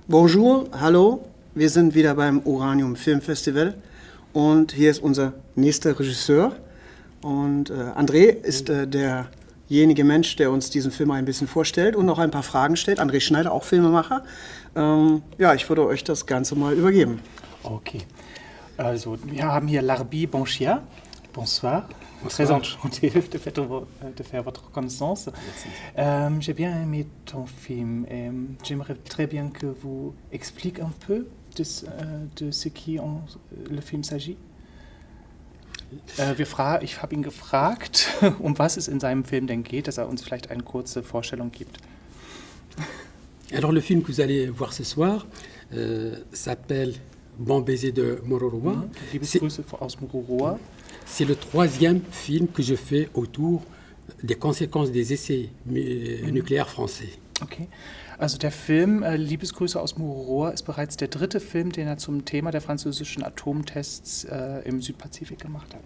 Bonjour, hallo, wir sind wieder beim Uranium Film Festival und hier ist unser nächster Regisseur und André ist derjenige Mensch, der uns diesen Film ein bisschen vorstellt und noch ein paar Fragen stellt. André Schneider, auch Filmemacher. Ja, ich würde euch das Ganze mal übergeben. Okay, also wir haben hier Larbi Bonchia. Bonsoir. Bonsoir. Très enchanté de faire votre connaissance. J'ai bien aimé ton film. J'aimerais très bien que vous expliquiez un peu de ce qui le film s'agit. Ich habe ihn gefragt, um was es in seinem Film denn geht, dass uns vielleicht eine kurze Vorstellung gibt. Alors le film que vous allez voir ce soir s'appelle Bon baiser de Mororoa. Liebesgrüße aus Mororoa. C'est le troisième film que je fais autour des conséquences des essais nucléaires français. Okay. Also der Film Liebesgrüße aus Mororoa ist bereits der dritte Film, den er zum Thema der französischen Atomtests im Südpazifik gemacht hat.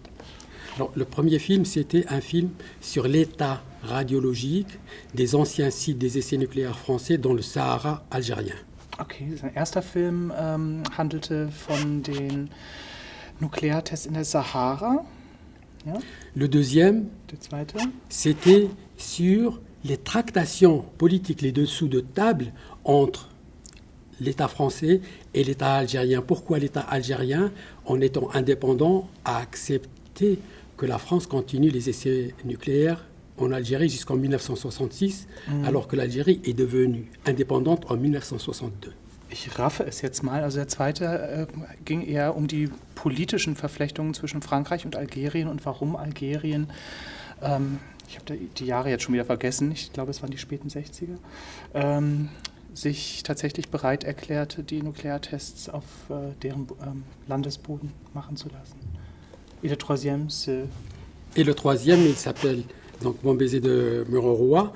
Alors, le premier film, c'était un film sur l'état radiologique des anciens sites des essais nucléaires français dans le Sahara algérien. Okay, sein erster Film handelte von den Nukleartests in der Sahara. Ja. Le deuxième, Der zweite, c'était sur les tractations politiques, les dessous de table entre l'État français et l'État algérien. Pourquoi l'État algérien, en étant indépendant, a accepté que la France continue les essais nucléaires en Algérie jusqu'en 1966, alors que l'Algérie est devenue indépendante en 1962. Ich raffe es jetzt mal. Also der zweite ging eher um die politischen Verflechtungen zwischen Frankreich und Algerien und warum Algerien, ich habe die Jahre jetzt schon wieder vergessen, ich glaube es waren die späten 60er, sich tatsächlich bereit erklärte, die Nukleartests auf deren Landesboden machen zu lassen. Et le troisième, Et le troisième, il s'appelle donc Bon baiser de Mororoa,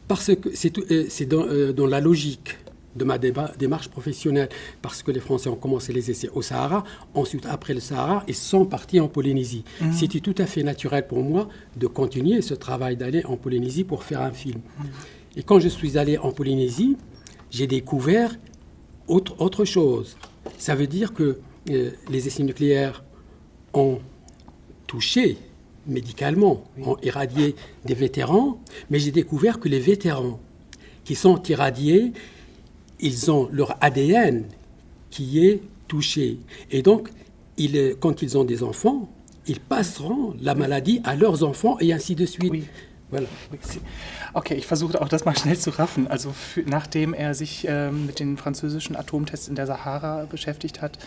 parce que c'est dans la logique de ma démarche professionnelle, parce que les Français ont commencé les essais au Sahara, ensuite après le Sahara, ils sont partis en Polynésie. C'était tout à fait naturel pour moi de continuer ce travail, d'aller en Polynésie pour faire un film. Et quand je suis allé en Polynésie, j'ai découvert autre chose. Ça veut dire que les essais nucléaires ont touché médicalement, ont irradié des vétérans, mais j'ai découvert que les vétérans qui sont irradiés, ils ont leur ADN qui est touché. Et donc, quand ils ont des enfants, ils passeront la maladie à leurs enfants et ainsi de suite. Oui. Voilà. Okay, ich versuche auch das mal schnell zu raffen. Also nachdem er sich mit den französischen Atomtests in der Sahara beschäftigt hat,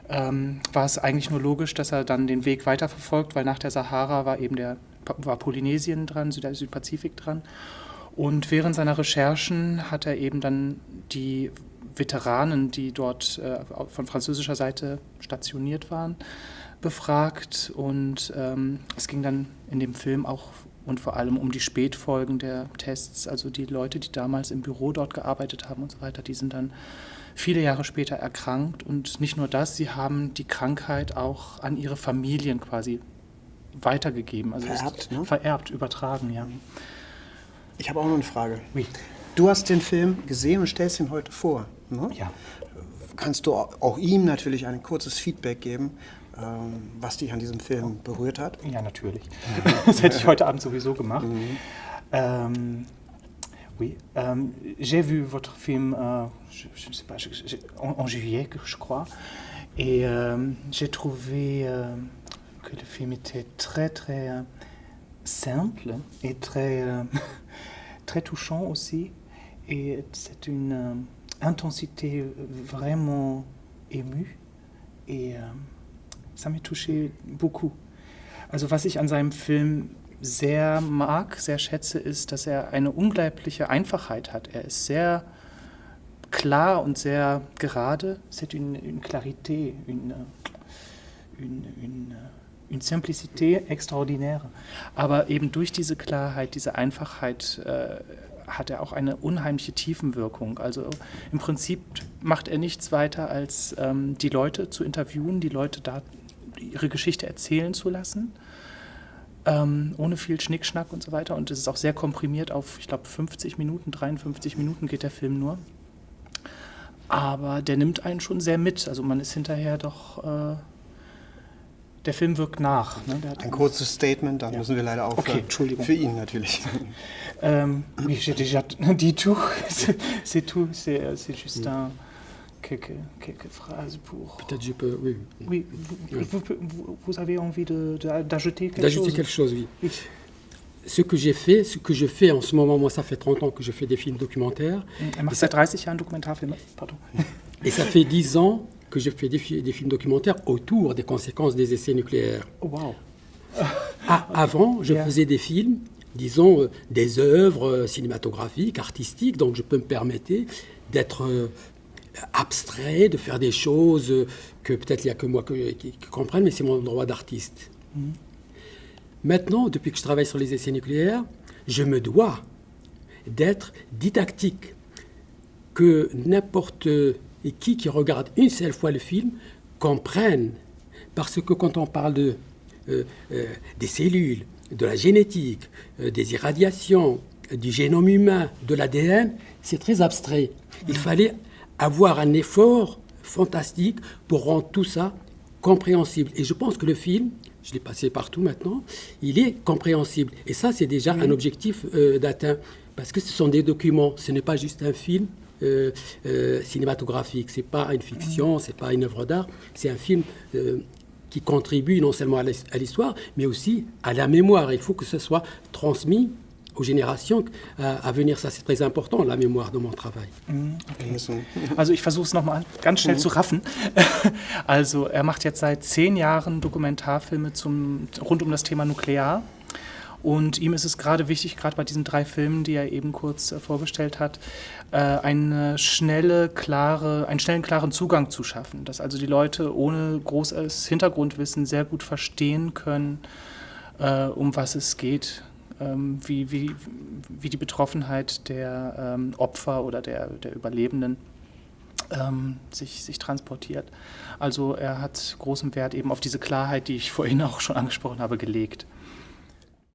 war es eigentlich nur logisch, dass er dann den Weg weiterverfolgt, weil nach der Sahara war Polynesien dran, der Südpazifik dran. Und während seiner Recherchen hat er eben dann die Veteranen, die dort von französischer Seite stationiert waren, befragt. Und es ging dann in dem Film auch und vor allem um die Spätfolgen der Tests. Also die Leute, die damals im Büro dort gearbeitet haben und so weiter, die sind dann viele Jahre später erkrankt. Und nicht nur das, sie haben die Krankheit auch an ihre Familien quasi weitergegeben. Also Vererbt, ne? Vererbt, übertragen, ja. Ich habe auch noch eine Frage. Oui. Du hast den Film gesehen und stellst ihn heute vor. Ne? Ja. Kannst du auch ihm natürlich ein kurzes Feedback geben, was dich an diesem Film berührt hat? Ja, natürlich. Das hätte ich heute Abend sowieso gemacht. Oui, j'ai vu votre film, je ne sais pas, en juillet, je crois, et j'ai trouvé que le film était très, très simple et très, très touchant aussi. Et c'est une intensité vraiment émue et ça m'a touché beaucoup. Also was ich an seinem Film sehr mag, sehr schätze, ist, dass er eine unglaubliche Einfachheit hat. Er ist sehr klar und sehr gerade. C'est une clarité, une simplicité extraordinaire. Aber eben durch diese Klarheit, diese Einfachheit hat er auch eine unheimliche Tiefenwirkung. Also im Prinzip macht er nichts weiter, als die Leute zu interviewen, die Leute da ihre Geschichte erzählen zu lassen, ohne viel Schnickschnack und so weiter. Und es ist auch sehr komprimiert auf, ich glaube, 50 Minuten, 53 Minuten geht der Film nur. aber der nimmt einen schon sehr mit. Also man ist hinterher doch, der Film wirkt nach. Ne? Der hat Ein kurzes Statement, dann müssen wir leider aufhören. Okay, Entschuldigung. Für ihn natürlich. Oui, j'ai déjà dit tout. C'est tout. C'est juste quelques phrases pour. Peut-être je peux, oui. Oui, vous avez envie d'ajouter quelque D'ajouter chose? quelque chose, oui. Oui. Ce que je fais en ce moment, moi ça fait 30 ans que je fais des films documentaires. Macht seit 30 Jahren Dokumentarfilme. Pardon. Et ça fait 10 ans que je fais des films documentaires autour des conséquences des essais nucléaires. Oh wow. Avant, je faisais des films, disons, des œuvres cinématographiques, artistiques, donc je peux me permettre d'être abstrait, de faire des choses que peut-être il n'y a que moi qui comprenne, mais c'est mon droit d'artiste. Maintenant, depuis que je travaille sur les essais nucléaires, je me dois d'être didactique, que n'importe qui regarde une seule fois le film comprenne. Parce que quand on parle des cellules, de la génétique, des irradiations, du génome humain, de l'ADN, c'est très abstrait. Il fallait avoir un effort fantastique pour rendre tout ça compréhensible. Et je pense que le film, je l'ai passé partout maintenant, il est compréhensible. Et ça, c'est déjà un objectif d'atteint. Parce que ce sont des documents, ce n'est pas juste un film cinématographique, ce n'est pas une fiction, ce n'est pas une œuvre d'art, c'est un film qui contribue non seulement à l'histoire, mais aussi à la mémoire. Il faut que ce soit transmis aux Générationen à venir. Ça, c'est très important, la mémoire de mon travail. Okay. Also ich versuche es nochmal ganz schnell zu raffen. Also er macht jetzt seit 10 Jahren Dokumentarfilme rund um das Thema Nuklear. Und ihm ist es gerade wichtig, gerade bei diesen 3 Filmen, die er eben kurz vorgestellt hat, einen schnellen, klaren Zugang zu schaffen. Dass also die Leute ohne großes Hintergrundwissen sehr gut verstehen können, um was es geht. Wie die Betroffenheit der Opfer oder der Überlebenden sich transportiert. Also er hat großen Wert eben auf diese Klarheit, die ich vorhin auch schon angesprochen habe, gelegt.